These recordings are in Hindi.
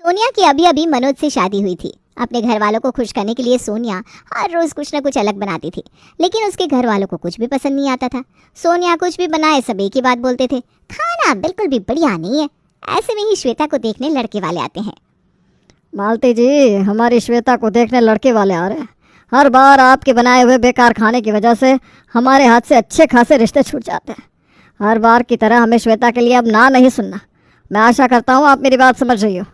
सोनिया की अभी अभी मनोज से शादी हुई थी। अपने घर वालों को खुश करने के लिए सोनिया हर रोज कुछ न कुछ अलग बनाती थी, लेकिन उसके घर वालों को कुछ भी पसंद नहीं आता था। सोनिया कुछ भी बनाए सब एक ही बात बोलते थे, खाना बिल्कुल भी बढ़िया नहीं है। ऐसे में ही श्वेता को देखने लड़के वाले आते हैं। मालती जी, हमारी श्वेता को देखने लड़के वाले आ रहे हैं। हर बार आपके बनाए हुए बेकार खाने की वजह से हमारे हाथ से अच्छे खासे रिश्ते छूट जाते हैं। हर बार की तरह हमें श्वेता के लिए अब ना नहीं सुनना। मैं आशा करता हूँ आप मेरी बात समझ रही हो।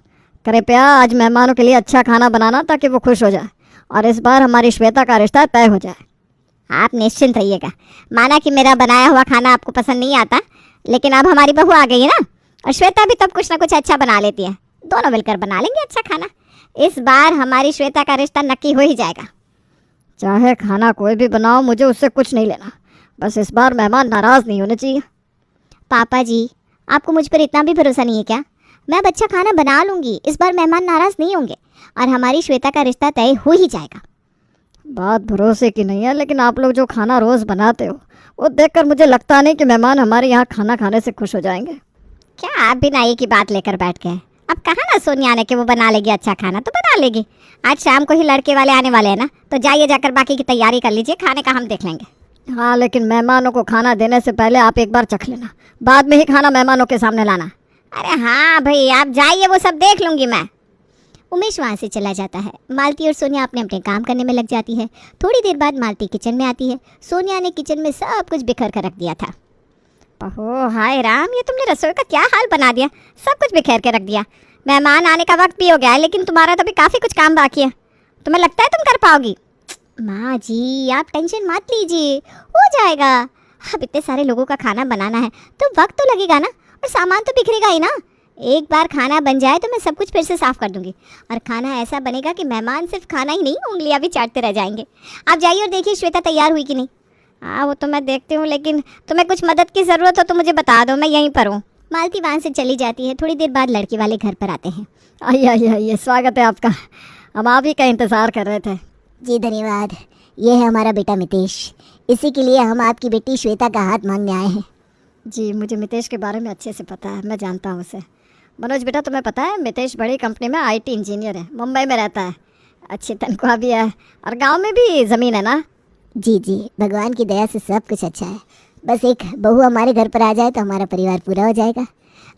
कृपया आज मेहमानों के लिए अच्छा खाना बनाना ताकि वो खुश हो जाए और इस बार हमारी श्वेता का रिश्ता तय हो जाए। आप निश्चिंत रहिएगा। माना कि मेरा बनाया हुआ खाना आपको पसंद नहीं आता, लेकिन अब हमारी बहू आ गई है ना, और श्वेता भी तब कुछ ना कुछ अच्छा बना लेती है। दोनों मिलकर बना लेंगे अच्छा खाना। इस बार हमारी श्वेता का रिश्ता नक्की हो ही जाएगा। चाहे खाना कोई भी बनाओ, मुझे उससे कुछ नहीं लेना। बस इस बार मेहमान नाराज़ नहीं होने चाहिए। पापा जी, आपको मुझ पर इतना भी भरोसा नहीं है क्या? मैं अब अच्छा खाना बना लूँगी, इस बार मेहमान नाराज़ नहीं होंगे और हमारी श्वेता का रिश्ता तय हो ही जाएगा। बात भरोसे की नहीं है, लेकिन आप लोग जो खाना रोज़ बनाते हो वो देखकर मुझे लगता नहीं कि मेहमान हमारे यहाँ खाना खाने से खुश हो जाएंगे। क्या आप भी नाई की बात लेकर बैठ गए? अब कहा ना सोनिया ने कि वो बना लेगी अच्छा खाना, तो बना लेगी। आज शाम को ही लड़के वाले आने वाले हैं ना, तो जाइए जाकर बाकी की तैयारी कर लीजिए, खाने का हम देख लेंगे। हाँ, लेकिन मेहमानों को खाना देने से पहले आप एक बार चख लेना, बाद में ही खाना मेहमानों के सामने लाना। अरे हाँ भाई, आप जाइए, वो सब देख लूँगी मैं। उमेश वहाँ से चला जाता है। मालती और सोनिया अपने अपने काम करने में लग जाती है। थोड़ी देर बाद मालती किचन में आती है। सोनिया ने किचन में सब कुछ बिखर कर रख दिया था। ओहो हाय राम, ये तुमने रसोई का क्या हाल बना दिया, सब कुछ बिखेर के रख दिया। मेहमान आने का वक्त भी हो गया है, लेकिन तुम्हारा तो भी काफ़ी कुछ काम बाकी है। तुम्हें लगता है तुम कर पाओगी? माँ जी, आप टेंशन मत लीजिए, हो जाएगा। अब इतने सारे लोगों का खाना बनाना है तो वक्त तो लगेगा ना, और सामान तो बिखरेगा ही ना। एक बार खाना बन जाए तो मैं सब कुछ फिर से साफ़ कर दूंगी, और खाना ऐसा बनेगा कि मेहमान सिर्फ खाना ही नहीं, उंगलियां भी चाटते रह जाएंगे। आप जाइए और देखिए श्वेता तैयार हुई कि नहीं। हाँ, वो तो मैं देखती हूँ, लेकिन तुम्हें कुछ मदद की ज़रूरत हो तो मुझे बता दो, मैं यहीं पर हूँ। मालती वहाँ से चली जाती है। थोड़ी देर बाद लड़के वाले घर पर आते हैं। आइए आइए आइए, स्वागत है आपका। हम आप ही का इंतज़ार कर रहे थे। जी धन्यवाद। ये है हमारा बेटा मितेश, इसी के लिए हम आपकी बेटी श्वेता का हाथ मांगने आए हैं। जी, मुझे मितेश के बारे में अच्छे से पता है, मैं जानता हूँ उसे। मनोज बेटा, तुम्हें पता है मितेश बड़ी कंपनी में IT इंजीनियर है, मुंबई में रहता है, अच्छी तनख्वाह भी है और गांव में भी ज़मीन है ना। जी जी, भगवान की दया से सब कुछ अच्छा है। बस एक बहू हमारे घर पर आ जाए तो हमारा परिवार पूरा हो जाएगा।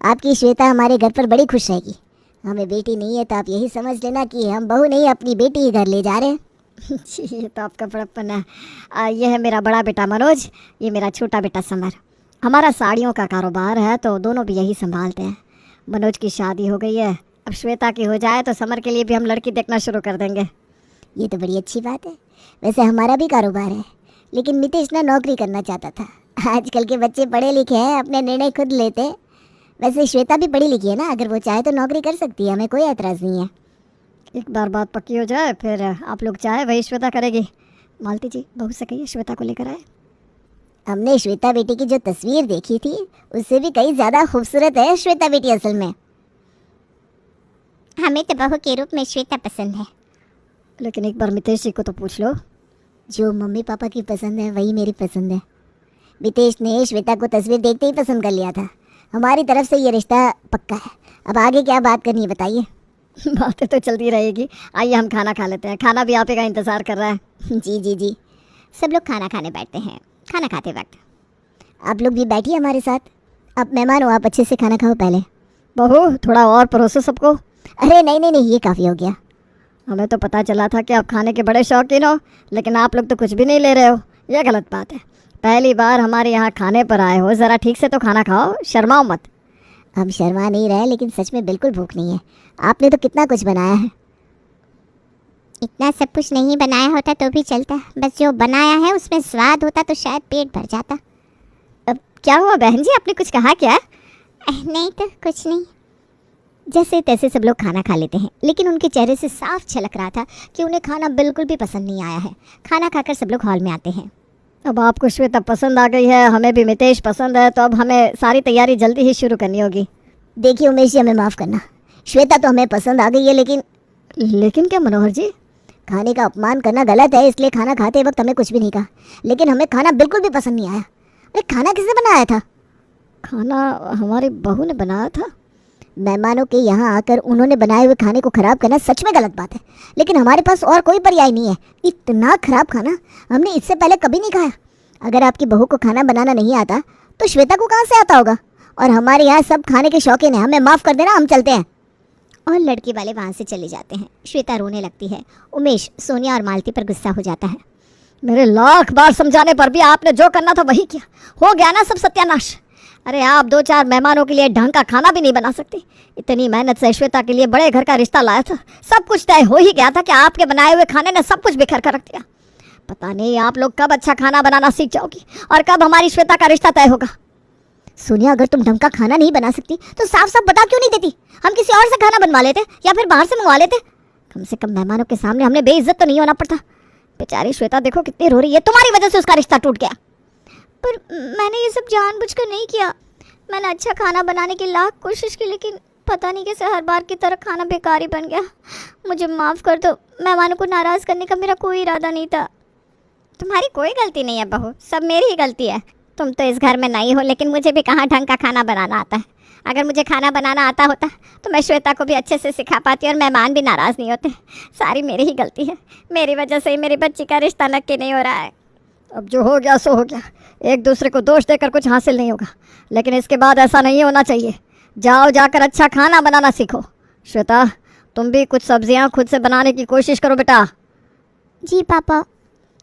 आपकी श्वेता हमारे घर पर बड़ी खुश रहेगी। हमें बेटी नहीं है तो आप यही समझ लेना कि हम बहू नहीं, अपनी बेटी ही घर ले जा रहे हैं। जी, ये तो आपका बड़प्पन है। ये है मेरा बड़ा बेटा मनोज, ये मेरा छोटा बेटा समर। हमारा साड़ियों का कारोबार है तो दोनों भी यही संभालते हैं। मनोज की शादी हो गई है, अब श्वेता की हो जाए तो समर के लिए भी हम लड़की देखना शुरू कर देंगे। ये तो बड़ी अच्छी बात है। वैसे हमारा भी कारोबार है, लेकिन मितेश ना नौकरी करना चाहता था। आजकल के बच्चे पढ़े लिखे हैं, अपने निर्णय खुद लेते हैं। वैसे श्वेता भी पढ़ी लिखी है ना, अगर वो चाहे तो नौकरी कर सकती है, हमें कोई ऐतराज़ नहीं है। एक बार बात पक्की हो जाए फिर आप लोग चाहे वही श्वेता करेगी। मालती जी, बहू से कहिए श्वेता को लेकर आए। हमने श्वेता बेटी की जो तस्वीर देखी थी उससे भी कहीं ज़्यादा खूबसूरत है श्वेता बेटी असल में। हमें तो बहू के रूप में श्वेता पसंद है। लेकिन एक बार मितेश जी को तो पूछ लो। जो मम्मी पापा की पसंद है वही मेरी पसंद है। मितेश ने श्वेता को तस्वीर देखते ही पसंद कर लिया था। हमारी तरफ से ये रिश्ता पक्का है। अब आगे क्या बात करनी है बताइए। बातें तो चलती रहेगी, आइए हम खाना खा लेते हैं। खाना भी आप ही का इंतज़ार कर रहा है। जी जी जी, सब लोग खाना खाने बैठते हैं। खाना खाते वक्त आप लोग भी बैठिए हमारे साथ। आप मेहमान हो, आप अच्छे से खाना खाओ पहले। बहू, थोड़ा और परोसो सबको। अरे नहीं नहीं नहीं, ये काफ़ी हो गया। हमें तो पता चला था कि आप खाने के बड़े शौकीन हो, लेकिन आप लोग तो कुछ भी नहीं ले रहे हो। यह गलत बात है। पहली बार हमारे यहाँ खाने पर आए हो, ज़रा ठीक से तो खाना खाओ, शर्माओ मत। हम शर्मा नहीं रहे, लेकिन सच में बिल्कुल भूख नहीं है। आपने तो कितना कुछ बनाया है। इतना सब कुछ नहीं बनाया होता तो भी चलता, बस जो बनाया है उसमें स्वाद होता तो शायद पेट भर जाता। अब क्या हुआ बहन जी, आपने कुछ कहा क्या? नहीं तो कुछ नहीं। जैसे तैसे सब लोग खाना खा लेते हैं, लेकिन उनके चेहरे से साफ झलक रहा था कि उन्हें खाना बिल्कुल भी पसंद नहीं आया है। खाना खाकर सब लोग हॉल में आते हैं। अब आपको श्वेता पसंद आ गई है, हमें भी मितेश पसंद है, तो अब हमें सारी तैयारी जल्दी ही शुरू करनी होगी। देखिए उमेश जी, हमें माफ़ करना। श्वेता तो हमें पसंद आ गई है, लेकिन क्या मनोहर जी? खाने का अपमान करना गलत है, इसलिए खाना खाते वक्त हमें कुछ भी नहीं कहा, लेकिन हमें खाना बिल्कुल भी पसंद नहीं आया। अरे खाना किसने बनाया था? खाना हमारी बहू ने बनाया था। मेहमानों के यहाँ आकर उन्होंने बनाए हुए खाने को खराब करना सच में गलत बात है, लेकिन हमारे पास और कोई पर्याय नहीं है। इतना खराब खाना हमने इससे पहले कभी नहीं खाया। अगर आपकी बहू को खाना बनाना नहीं आता तो श्वेता को कहाँ से आता होगा? और हमारे यहाँ सब खाने के शौकीन हैं, हमें माफ़ कर देना, हम चलते हैं। और लड़के वाले वहाँ से चले जाते हैं। श्वेता रोने लगती है। उमेश सोनिया और मालती पर गुस्सा हो जाता है। मेरे लाख बार समझाने पर भी आपने जो करना था वही किया, हो गया ना सब सत्यानाश। अरे आप 2-4 मेहमानों के लिए ढंग का खाना भी नहीं बना सकते। इतनी मेहनत से श्वेता के लिए बड़े घर का रिश्ता लाया था, सब कुछ तय हो ही गया था कि आपके बनाए हुए खाने ने सब कुछ बिखर कर रख दिया। पता नहीं आप लोग कब अच्छा खाना बनाना सीख जाओगी और कब हमारी श्वेता का रिश्ता तय होगा। सोनिया, अगर तुम ढंग का खाना नहीं बना सकती तो साफ साफ बता क्यों नहीं देती? हम किसी और से खाना बनवा लेते या फिर बाहर से मंगवा लेते। कम से कम मेहमानों के सामने हमने बेइज्जत तो नहीं होना पड़ता। बेचारी श्वेता देखो कितनी रो रही है, तुम्हारी वजह से उसका रिश्ता टूट गया। पर मैंने ये सब जानबूझकर नहीं किया। मैंने अच्छा खाना बनाने की लाख कोशिश की, लेकिन पता नहीं कैसे हर बार की तरह खाना बेकार ही बन गया। मुझे माफ़ कर दो, मेहमानों को नाराज़ करने का मेरा कोई इरादा नहीं था। तुम्हारी कोई गलती नहीं है बहू, सब मेरी ही गलती है। तुम तो इस घर में नहीं हो, लेकिन मुझे भी कहाँ ढंग का खाना बनाना आता है। अगर मुझे खाना बनाना आता होता तो मैं श्वेता को भी अच्छे से सिखा पाती और मेहमान भी नाराज़ नहीं होते। सारी मेरी ही गलती है, मेरी वजह से ही मेरी बच्ची का रिश्ता नक्की नहीं हो रहा है। अब जो हो गया सो हो गया, एक दूसरे को दोष देकर कुछ हासिल नहीं होगा, लेकिन इसके बाद ऐसा नहीं होना चाहिए। जाओ जाकर अच्छा खाना बनाना सीखो। श्वेता, तुम भी कुछ सब्जियां खुद से बनाने की कोशिश करो बेटा। जी पापा।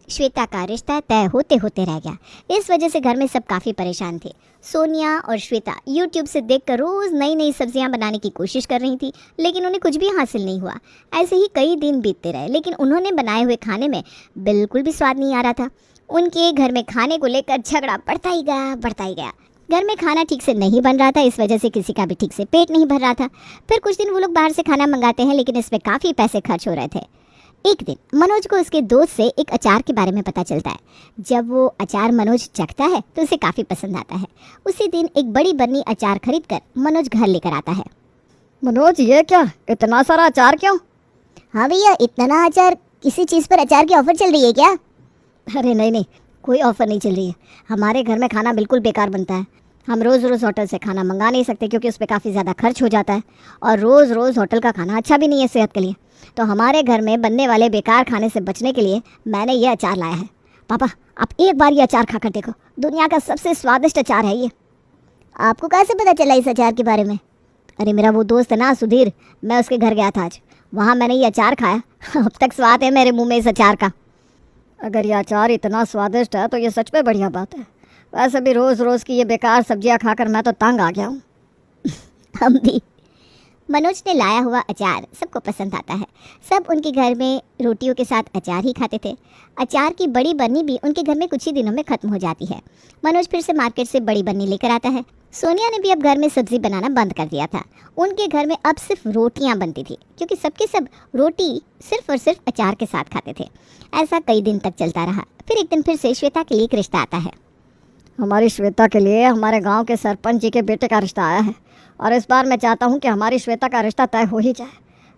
श्वेता का रिश्ता तय होते होते रह गया। इस वजह से घर में सब काफ़ी परेशान थे। सोनिया और श्वेता यूट्यूब से देखकर रोज़ नई नई सब्जियां बनाने की कोशिश कर रही थी, लेकिन उन्हें कुछ भी हासिल नहीं हुआ। ऐसे ही कई दिन बीतते रहे, लेकिन उन्होंने बनाए हुए खाने में बिल्कुल भी स्वाद नहीं आ रहा था। उनके घर में खाने को लेकर झगड़ा बढ़ता ही गया। घर में खाना ठीक से नहीं बन रहा था, इस वजह से किसी का भी ठीक से पेट नहीं भर रहा था। फिर कुछ दिन वो लोग बाहर से खाना मंगाते हैं, लेकिन इसमें काफ़ी पैसे खर्च हो रहे थे। एक दिन मनोज को उसके दोस्त से एक अचार के बारे में पता चलता है। जब वो अचार मनोज चखता है तो उसे काफ़ी पसंद आता है। उसी दिन एक बड़ी बन्नी अचार खरीद कर मनोज घर लेकर आता है। मनोज, ये क्या, इतना सारा अचार क्यों? हाँ भैया, इतना अचार, किसी चीज़ पर अचार की ऑफ़र चल रही है क्या? अरे नहीं, कोई ऑफ़र नहीं चल रही है। हमारे घर में खाना बिल्कुल बेकार बनता है। हम रोज़ रोज़ होटल से खाना मंगा नहीं सकते क्योंकि उस पर काफ़ी ज़्यादा खर्च हो जाता है, और रोज़ रोज़ होटल का खाना अच्छा भी नहीं है सेहत के लिए। तो हमारे घर में बनने वाले बेकार खाने से बचने के लिए मैंने ये अचार लाया है। पापा, आप एक बार ये अचार खाकर देखो, दुनिया का सबसे स्वादिष्ट अचार है ये। आपको कैसे पता चला इस अचार के बारे में? अरे मेरा वो दोस्त है ना सुधीर, मैं उसके घर गया था आज, वहाँ मैंने ये अचार खाया। अब तक स्वाद है मेरे मुंह में इस अचार का। अगर ये अचार इतना स्वादिष्ट है तो ये सच में बढ़िया बात है। वैसे भी रोज़ रोज़ की ये बेकार सब्जियां खाकर मैं तो तंग आ गया हूँ। हम भी। मनोज ने लाया हुआ अचार सबको पसंद आता है। सब उनके घर में रोटियों के साथ अचार ही खाते थे। अचार की बड़ी बन्नी भी उनके घर में कुछ ही दिनों में ख़त्म हो जाती है। मनोज फिर से मार्केट से बड़ी बन्नी लेकर आता है। सोनिया ने भी अब घर में सब्ज़ी बनाना बंद कर दिया था। उनके घर में अब सिर्फ रोटियां बनती थी, क्योंकि सबके सब रोटी सिर्फ और सिर्फ अचार के साथ खाते थे। ऐसा कई दिन तक चलता रहा। फिर एक दिन फिर से श्वेता के लिए एक रिश्ता आता है। हमारी श्वेता के लिए हमारे गांव के सरपंच जी के बेटे का रिश्ता आया है, और इस बार मैं चाहता हूं कि हमारी श्वेता का रिश्ता तय हो ही जाए।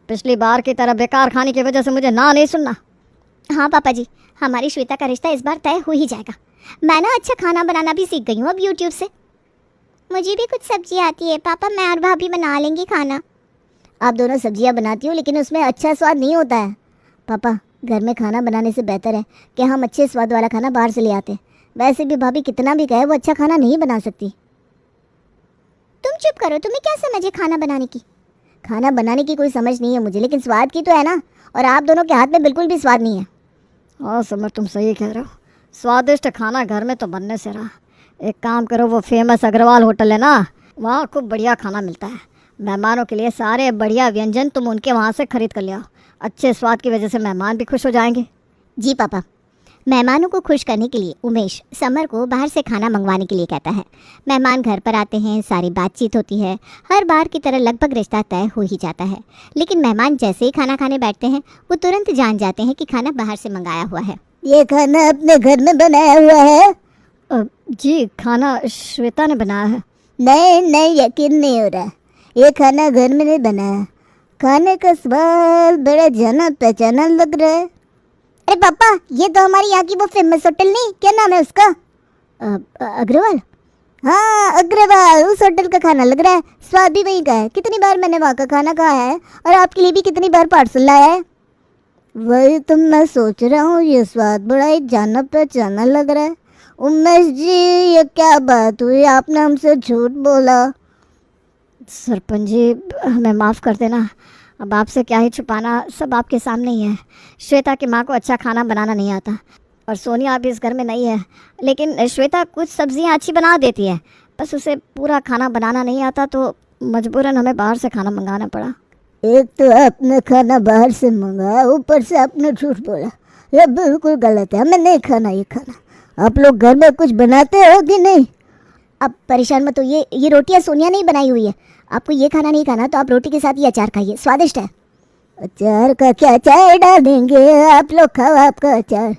पिछली बार की तरह बेकार खाने की वजह से मुझे ना नहीं सुनना। हाँ पापा जी, हमारी श्वेता का रिश्ता इस बार तय हो ही जाएगा। मैं ना अच्छा खाना बनाना भी सीख गई हूँ अब यूट्यूब से। मुझे भी कुछ सब्जी आती है पापा, मैं और भाभी बना लेंगी खाना। आप दोनों सब्जियाँ बनाती हो, लेकिन उसमें अच्छा स्वाद नहीं होता है। पापा, घर में खाना बनाने से बेहतर है कि हम अच्छे स्वाद वाला खाना बाहर से ले आते। वैसे भी भाभी कितना भी कहे वो अच्छा खाना नहीं बना सकती। तुम चुप करो, तुम्हें क्या समझ है खाना बनाने की? खाना बनाने की कोई समझ नहीं है मुझे, लेकिन स्वाद की तो है ना, और आप दोनों के हाथ में बिल्कुल भी स्वाद नहीं है। हाँ समर, तुम सही कह रहे हो। स्वादिष्ट खाना घर में तो बनने से रहा। एक काम करो, वो फेमस अग्रवाल होटल है ना, वहाँ खूब बढ़िया खाना मिलता है। मेहमानों के लिए सारे बढ़िया व्यंजन तुम उनके वहाँ से खरीद कर ले आओ। अच्छे स्वाद की वजह से मेहमान भी खुश हो जाएंगे। जी पापा। मेहमानों को खुश करने के लिए उमेश समर को बाहर से खाना मंगवाने के लिए कहता है। मेहमान घर पर आते हैं, सारी बातचीत होती है। हर बार की तरह लगभग रिश्ता तय हो ही जाता है, लेकिन मेहमान जैसे ही खाना खाने बैठते हैं वो तुरंत जान जाते हैं कि खाना बाहर से मंगाया हुआ है। ये खाना अपने घर में बनाया हुआ है? जी, खाना श्वेता ने बनाया है। नहीं, यकीन नहीं हो रहा। ये खाना घर में नहीं बनाया। खाने का स्वाद बड़ा जाना पहचाना लग रहा है। अरे पापा, ये तो हमारी यहाँ की वो फेमस होटल नहीं, क्या नाम है उसका? अग्रवाल। हाँ अग्रवाल, उस होटल का खाना लग रहा है, स्वाद भी वहीं का है। कितनी बार मैंने वहाँ का खाना खाया है और आपके लिए भी कितनी बार पार्सल लाया है। वही तो मैं सोच रहा हूँ, ये स्वाद बड़ा ही जाना पहचाना लग रहा है। उमेश जी, ये क्या बात हुई, आपने हमसे झूठ बोला? सरपंच जी, हमें माफ़ कर देना। अब आपसे क्या ही छुपाना, सब आपके सामने ही है। श्वेता की माँ को अच्छा खाना बनाना नहीं आता और सोनिया अभी इस घर में नहीं है, लेकिन श्वेता कुछ सब्जियाँ अच्छी बना देती है, बस उसे पूरा खाना बनाना नहीं आता, तो मजबूरन हमें बाहर से खाना मंगाना पड़ा। एक तो आपने खाना बाहर से मंगाया, ऊपर से आपने झूठ बोला। ये बिल्कुल गलत है, हमें नहीं खाना ये खाना। आप लोग घर में कुछ बनाते हो कि नहीं? अब परेशान मत होइए, ये रोटियां सोनिया ने ही बनाई हुई है। आपको ये खाना नहीं खाना तो आप रोटी के साथ ये अचार खाइए, स्वादिष्ट है। अचार का क्या, अचार डाल देंगे, आप लोग खाओ आपका अचार।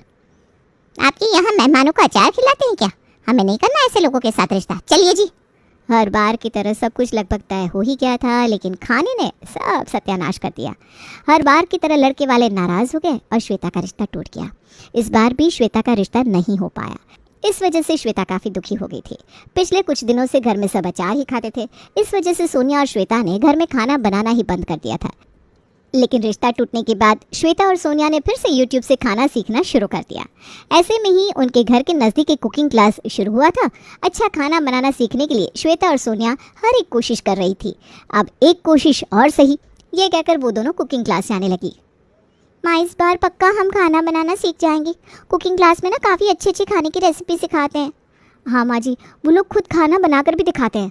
आपके यहाँ मेहमानों को अचार खिलाते हैं क्या? हमें नहीं करना ऐसे लोगों के साथ रिश्ता, चलिए जी। हर बार की तरह सब कुछ लगभग तय हो ही गया था, लेकिन खाने ने सब सत्यानाश कर दिया। हर बार की तरह लड़के वाले नाराज़ हो गए और श्वेता का रिश्ता टूट गया। इस बार भी श्वेता का रिश्ता नहीं हो पाया। इस वजह से श्वेता काफ़ी दुखी हो गई थी। पिछले कुछ दिनों से घर में सब अचार ही खाते थे। इस वजह से सोनिया और श्वेता ने घर में खाना बनाना ही बंद कर दिया था। लेकिन रिश्ता टूटने के बाद श्वेता और सोनिया ने फिर से YouTube से खाना सीखना शुरू कर दिया। ऐसे में ही उनके घर के नज़दीक एक कुकिंग क्लास शुरू हुआ था। अच्छा खाना बनाना सीखने के लिए श्वेता और सोनिया हर एक कोशिश कर रही थी। अब एक कोशिश और सही, ये कहकर वो दोनों कुकिंग क्लास जाने लगी। माँ, इस बार पक्का हम खाना बनाना सीख जाएंगे। कुकिंग क्लास में ना काफ़ी अच्छी अच्छी खाने की रेसिपी सिखाते हैं। हाँ माँ जी, वो लोग खुद खाना बनाकर भी दिखाते हैं।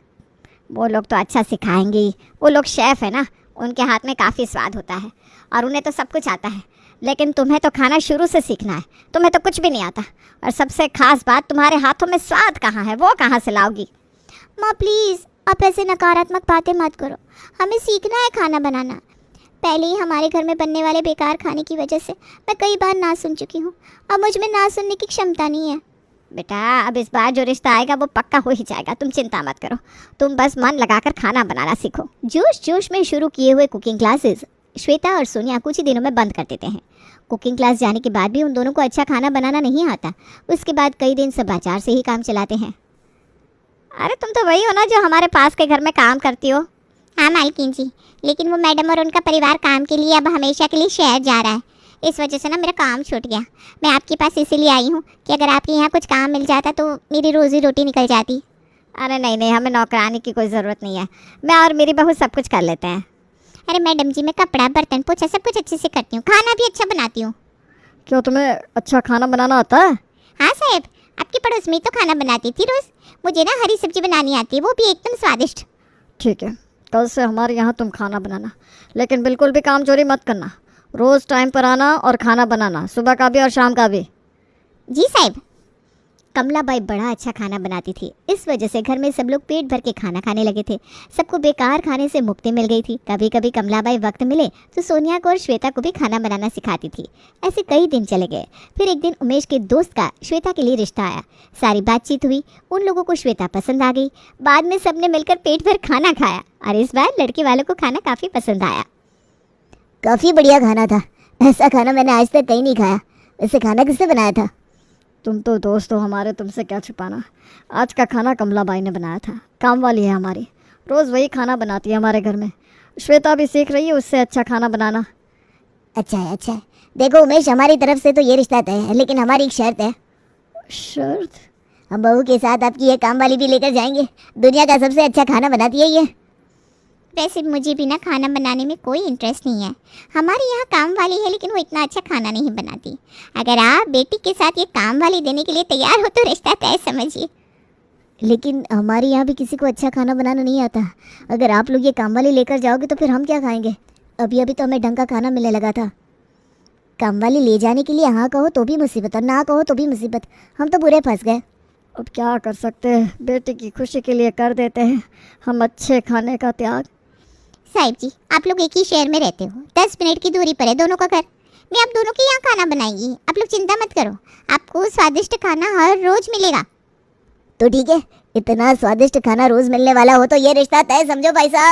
वो लोग तो अच्छा सिखाएंगे ही, वो लोग शेफ़ है ना, उनके हाथ में काफ़ी स्वाद होता है और उन्हें तो सब कुछ आता है। लेकिन तुम्हें तो खाना शुरू से सीखना है, तुम्हें तो कुछ भी नहीं आता। और सबसे खास बात, तुम्हारे हाथों में स्वाद कहाँ है, वो कहाँ से लाओगी? माँ प्लीज़, आप ऐसे नकारात्मक बातें मत करो। हमें सीखना है खाना बनाना। पहले ही हमारे घर में बनने वाले बेकार खाने की वजह से मैं कई बार ना सुन चुकी हूँ। अब मुझ में ना सुनने की क्षमता नहीं है। बेटा, अब इस बार जो रिश्ता आएगा वो पक्का हो ही जाएगा, तुम चिंता मत करो। तुम बस मन लगाकर खाना बनाना सीखो। जोश जोश में शुरू किए हुए कुकिंग क्लासेस श्वेता और सोनिया कुछ ही दिनों में बंद कर देते हैं। कुकिंग क्लास जाने के बाद भी उन दोनों को अच्छा खाना बनाना नहीं आता। उसके बाद कई दिन सब अचार से ही काम चलाते हैं। अरे तुम तो वही हो ना जो हमारे पास के घर में काम करती हो। हाँ मालकिन जी, लेकिन वो मैडम और उनका परिवार काम के लिए अब हमेशा के लिए शहर जा रहा है। इस वजह से ना मेरा काम छूट गया। मैं आपके पास इसीलिए आई हूँ कि अगर आपके यहाँ कुछ काम मिल जाता तो मेरी रोज़ी रोटी निकल जाती। अरे नहीं नहीं, हमें नौकरानी की कोई ज़रूरत नहीं है। मैं और मेरी बहू सब कुछ कर लेते हैं। अरे मैडम जी, मैं कपड़ा बर्तन पोछा सब कुछ अच्छे से करती हूँ, खाना भी अच्छा बनाती हूँ। क्यों, तुम्हें अच्छा खाना बनाना आता है? हाँ साहब, आपकी पड़ोस में तो खाना बनाती थी रोज़। मुझे ना हरी सब्जी बनानी आती है, वो भी एकदम स्वादिष्ट। ठीक है, कल से हमारे यहाँ तुम खाना बनाना, लेकिन बिल्कुल भी काम चोरी मत करना। रोज़ टाइम पर आना और खाना बनाना, सुबह का भी और शाम का भी। जी साहब। कमलाबाई बड़ा अच्छा खाना बनाती थी। इस वजह से घर में सब लोग पेट भर के खाना खाने लगे थे। सबको बेकार खाने से मुक्ति मिल गई थी। कभी कभी कमलाबाई वक्त मिले तो सोनिया को और श्वेता को भी खाना बनाना सिखाती थी। ऐसे कई दिन चले गए। फिर एक दिन उमेश के दोस्त का श्वेता के लिए रिश्ता आया। सारी बातचीत हुई, उन लोगों को श्वेता पसंद आ गई। बाद में सबने मिलकर पेट भर खाना खाया और इस बार लड़के वालों को खाना काफ़ी पसंद आया। काफ़ी बढ़िया खाना था, ऐसा खाना मैंने आज तक कहीं नहीं खाया। वैसे खाना किसने बनाया था? तुम तो दोस्त हो हमारे, तुमसे क्या छुपाना। आज का खाना कमलाबाई ने बनाया था, काम वाली है हमारी, रोज़ वही खाना बनाती है हमारे घर में। श्वेता भी सीख रही है उससे अच्छा खाना बनाना। अच्छा है, अच्छा है। देखो उमेश, हमारी तरफ से तो ये रिश्ता तय है, लेकिन हमारी एक शर्त है। शर्त? हम बहू के साथ आपकी ये काम वाली भी लेकर जाएंगे। दुनिया का सबसे अच्छा खाना बनाती है ये। वैसे मुझे भी ना खाना बनाने में कोई इंटरेस्ट नहीं है। हमारे यहाँ काम वाली है, लेकिन वो इतना अच्छा खाना नहीं बनाती। अगर आप बेटी के साथ ये काम वाली देने के लिए तैयार हो तो रिश्ता तय समझिए। लेकिन हमारे यहाँ भी किसी को अच्छा खाना बनाना नहीं आता। अगर आप लोग ये काम वाली लेकर जाओगे तो फिर हम क्या खाएंगे? अभी अभी तो हमें ढंग का खाना मिलने लगा था। काम वाली ले जाने के लिए हाँ कहो तो भी मुसीबत और ना कहो तो भी मुसीबत। हम तो बुरे फंस गए। अब क्या कर सकते हैं, बेटे की खुशी के लिए कर देते हैं हम अच्छे खाने का त्याग। साहिब जी, आप लोग एक ही शहर में रहते हो, 10 मिनट की दूरी पर है दोनों का घर। मैं आप दोनों के यहाँ खाना बनाएंगी, आप लोग चिंता मत करो। आपको स्वादिष्ट खाना हर रोज मिलेगा। तो ठीक है, इतना स्वादिष्ट खाना रोज मिलने वाला हो तो ये रिश्ता तय समझो भाई साहब।